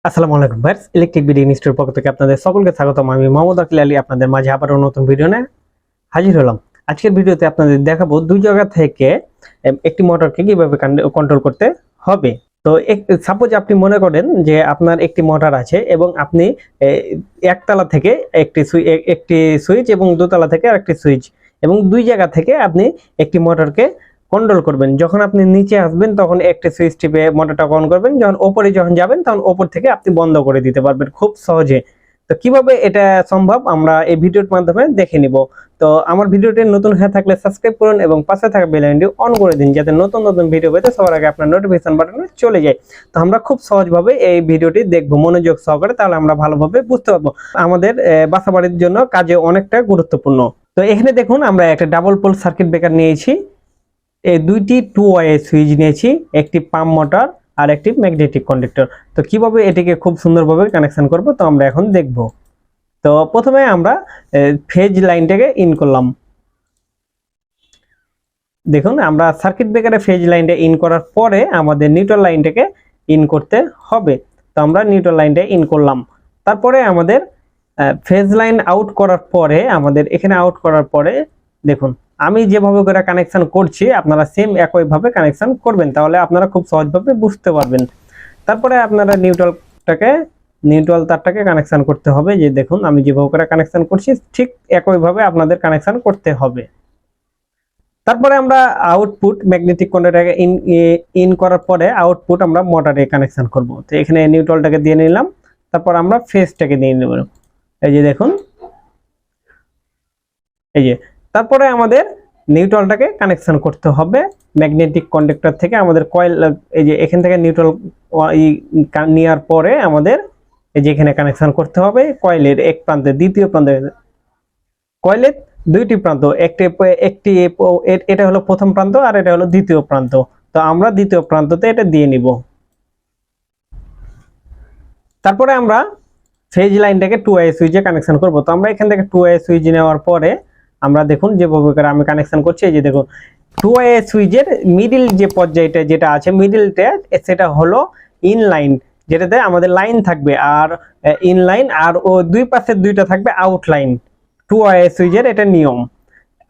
আসসালামু আলাইকুম vice, electric BD institute পক্ষ থেকে আপনাদের সকলকে স্বাগতম। আমি মোহাম্মদ আকিল আলী আপনাদের মাঝে আবারও নতুন ভিডিও নিয়ে হাজির হলাম। আজকের ভিডিওতে আপনাদের দেখাবো দুই জায়গা থেকে একটি মোটরকে কিভাবে কন্ট্রোল করতে হবে। তো সাপোজ আপনি মনে করেন যে আপনার একটি মোটর আছে এবং আপনি একতলা থেকে একটি সুইচ এবং দোতলা থেকে আরেকটি সুইচ এবং দুই জায়গা থেকে আপনি একটি মোটরকে কন্ট্রোল করবেন। যখন আপনি নিচে আসবেন তখন একটা সুইচ টিপে মোটরটা অন করবেন, যখন যাবেন তখন ওপর থেকে আপনি বন্ধ করে দিতে পারবেন খুব সহজে। তো কিভাবে এটা সম্ভব আমরা এই ভিডিওর মাধ্যমে দেখে নিব। তো আমার ভিডিওটি নতুন হয়ে থাকলে সাবস্ক্রাইব করুন এবং পাশে থাকা বেল আইকনটি অন করে দিন, যাতে নতুন নতুন ভিডিও পেতে সবার আগে আপনার নোটিফিকেশন বাটনে চলে যায়। তো আমরা খুব সহজভাবে এই ভিডিওটি দেখব মনোযোগ সহকারে, তাহলে আমরা ভালোভাবে বুঝতে পারবো। আমাদের বাসাবাড়ির জন্য কাজে অনেকটা গুরুত্বপূর্ণ। তো এখানে দেখুন আমরা একটা ডাবল পোল সার্কিট ব্রেকার নিয়েছি, এই দুইটি 2 ওয়ে সুইচ নিয়েছি, একটি পাম্প মোটর আর একটি ম্যাগনেটিক কন্ডাক্টর। তো কিভাবে এটিকে খুব সুন্দরভাবে কানেকশন করব তো আমরা এখন দেখব। তো প্রথমে আমরা ফেজ লাইনটাকে ইন করলাম। দেখুন আমরা সার্কিট ব্রেকারে ফেজ লাইনটা ইন করার পরে আমাদের নিউট্রাল লাইনটাকে ইন করতে হবে। তো আমরা নিউট্রাল লাইনটা ইন করলাম। তারপরে আমাদের ফেজ লাইন আউট করার পরে এখানে আউট করার পরে দেখুন আমি যেভাবে করে কানেকশন করছি আপনারা সেম একইভাবে কানেকশন করবেন, তাহলে আপনারা খুব সহজভাবে বুঝতে পারবেন। তারপরে আপনারা নিউট্রাল তারটাকে কানেকশন করতে হবে। যে দেখুন আমি যেভাবে করে কানেকশন করছি ঠিক একইভাবে আপনাদের কানেকশন করতে হবে। তারপরে আমরা আউটপুট ম্যাগনেটিক কন্ডাক্টরটাকে ইন করার পরে আউটপুট আমরা মোটরে কানেকশন করব। তো এখানে নিউট্রালটাকে দিয়ে নিলাম, তারপর আমরা ফেজটাকে দিয়ে নেব। এই যে দেখুন, এই যে তারপরে আমাদের নিউট্রালটাকে কানেকশন করতে হবে ম্যাগনেটিক কন্ডাক্টর থেকে। আমাদের কয়েল এই যে এখান থেকে নিউট্রাল নেওয়ার পরে আমাদের এই যে এখানে কানেকশন করতে হবে কয়েলের এক প্রান্তে দ্বিতীয় প্রান্তে। কয়েলের দুইটি প্রান্ত, একটি এটা হলো প্রথম প্রান্ত আর এটা হলো দ্বিতীয় প্রান্ত। তো আমরা দ্বিতীয় প্রান্ততে এটা দিয়ে নিব। তারপরে আমরা ফেজ লাইনটাকে 2 ওয়ে সুইচে কানেকশন করব। তো আমরা এখান থেকে 2 ওয়ে সুইচ নেওয়ার পরে আমরা দেখুন যেভাবে করে আমি কানেকশন করছি, এই যে দেখুন 2 ওয়ে সুইচের মিডল যে পর্যায়টা যেটা আছে মিডলটা সেটা হলো ইন লাইন, যেটাতে আমাদের লাইন থাকবে, আর ইন লাইন আর ও দুই পাশের দুইটা থাকবে আউট লাইন। 2 ওয়ে সুইচের এটা নিয়ম,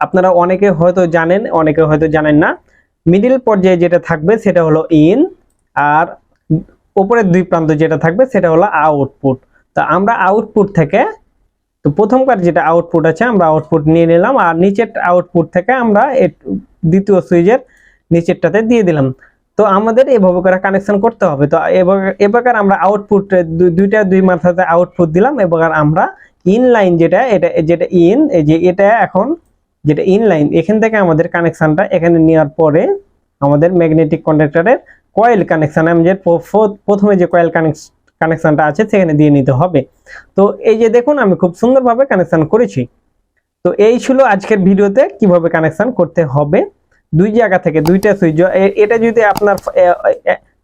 আপনারা অনেকে হয়তো জানেন অনেকে হয়তো জানেন না। মিডল পর্যায়ে যেটা থাকবে সেটা হলো ইন, আর উপরের দুই প্রান্ত যেটা থাকবে সেটা হলো আউটপুট। তো আমরা আউটপুট থেকে, তো প্রথমবার যেটা আউটপুট আছে আমরা আউটপুট নিয়ে নিলাম, আর নিচের আউটপুট থেকে আমরা দ্বিতীয় সুইচের নিচেরটাতে দিয়ে দিলাম। তো আমাদের এভাবে করে কানেকশন করতে হবে। তো এবার আমরা আউটপুট দুই মাথাতে আউটপুট দিলাম। এবার আমরা ইন লাইন যেটা ইন, এই যে এটা এখন যেটা ইন লাইন, এখান থেকে আমাদের কানেকশনটা এখানে নেওয়ার পরে আমাদের ম্যাগনেটিক কন্ডাক্টরের কয়েল কানেকশন, আমাদের প্রথমে যে কয়েল কানেকশনটা আছে সেখানে দিয়ে নিতে হবে। তো এই যে দেখুন আমি খুব সুন্দরভাবে কানেকশন করেছি। তো এই ছিল আজকের ভিডিওতে কিভাবে কানেকশন করতে হবে দুই জায়গা থেকে দুইটা সুইচ। এটা যদি আপনার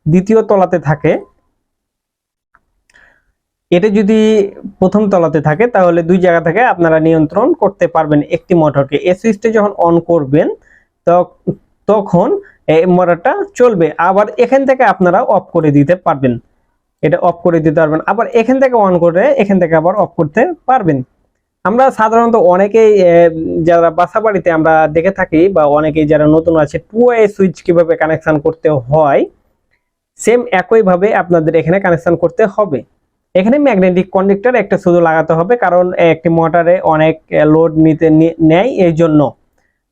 দ্বিতীয় তলাতে থাকে, এটা যদি প্রথম তলাতে থাকে, তাহলে দুই জায়গা থেকে আপনারা নিয়ন্ত্রণ করতে পারবেন একটি মোটরকে। এই সুইচটা যখন অন করবেন তখন এই মোটরটা চলবে, আবার এখান থেকে আপনারা অফ করে দিতে পারবেন। এটা অফ করে দিতে পারবেন, আবার এখান থেকে অন করে এখান থেকে আবার অফ করতে পারবেন। আমরা সাধারণত অনেকেই যারা বাসা বাড়িতে আমরা দেখে থাকি, বা অনেকেই যারা নতুন আছে 2 ওয়ে সুইচ কিভাবে কানেকশন করতে হয় সেম একইভাবে আপনাদের এখানে কানেকশন করতে হবে। এখানে ম্যাগনেটিক কন্ডাক্টর একটা শুধু লাগাতে হবে, কারণ একটি মোটরে অনেক লোড নেয়, এই জন্য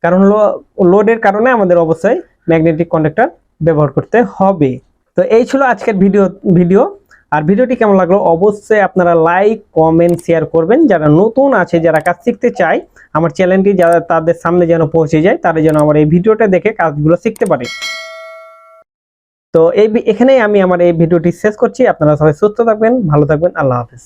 কারণ লোডের কারণে আমাদের অবশ্যই ম্যাগনেটিক কন্ডাক্টর ব্যবহার করতে হবে। তো এই ছিল আজকের ভিডিও। আর ভিডিওটি কেমন লাগলো অবশ্যই আপনারা লাইক কমেন্ট শেয়ার করবেন। যারা নতুন আছে, যারা কাজ শিখতে চায়, আমার চ্যানেলটি যারা তাদের সামনে যেন পৌঁছে যায়, তারা যেন আমার এই ভিডিওটা দেখে কাজগুলো শিখতে পারে। তো এখানেই আমি আমার এই ভিডিওটি শেষ করছি। আপনারা সবাই সুস্থ থাকবেন, ভালো থাকবেন, আল্লাহ হাফেজ।